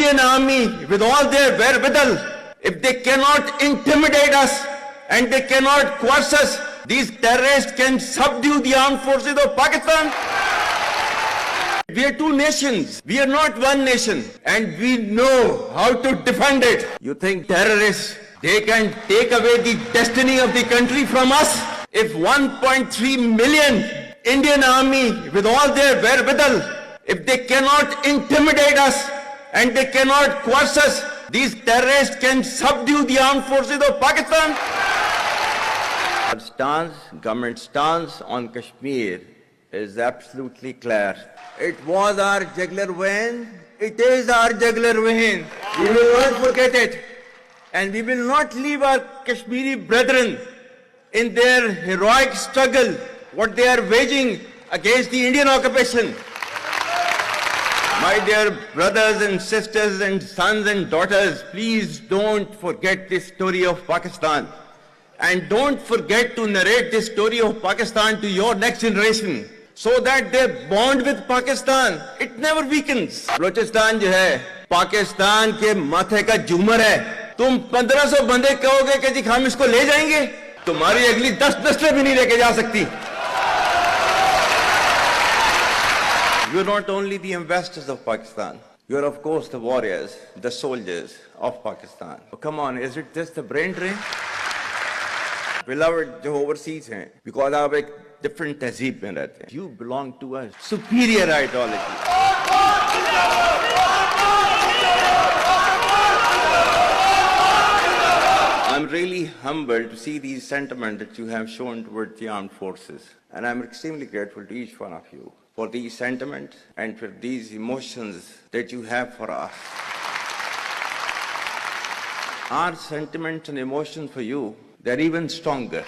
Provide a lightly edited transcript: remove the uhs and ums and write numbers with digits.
Indian army, with all their wherewithal, if they cannot intimidate us and they cannot coerce us, these terrorists can subdue the armed forces of Pakistan. We are two nations. We are not one nation. And we know how to defend it. You think terrorists, they can take away the destiny of the country from us? If 1.3 million Indian army, with all their wherewithal, if they cannot intimidate us and they cannot coerce us, these terrorists can subdue the armed forces of Pakistan. Our government stance on Kashmir is absolutely clear. It was our jugular vein. It is our jugular vein. We will not forget it. And we will not leave our Kashmiri brethren in their heroic struggle, what they are waging against the Indian occupation. My dear brothers and sisters and sons and daughters, please don't forget this story of Pakistan. And don't forget to narrate this story of Pakistan to your next generation, so that their bond with Pakistan, it never weakens. Balochistan जो है, पाकिस्तान के माथे का झूमर है. तुम 1500 बंदे कहोगे कि जी हम इसको ले जाएंगे, तुम्हारी अगली 10 नस्लें भी नहीं लेके जा सकती. You're not only the ambassadors of Pakistan, you're of course the warriors, the soldiers of Pakistan. Oh, come on, is it just a brain drain? Beloved जो overseas हैं, because आप एक different तहजीब में रहते हैं. You belong to a superior ideology. I'm really humbled to see these sentiments that you have shown towards the armed forces. And I'm extremely grateful to each one of you for these sentiments and for these emotions that you have for us. Our sentiments and emotions for you, they're even stronger.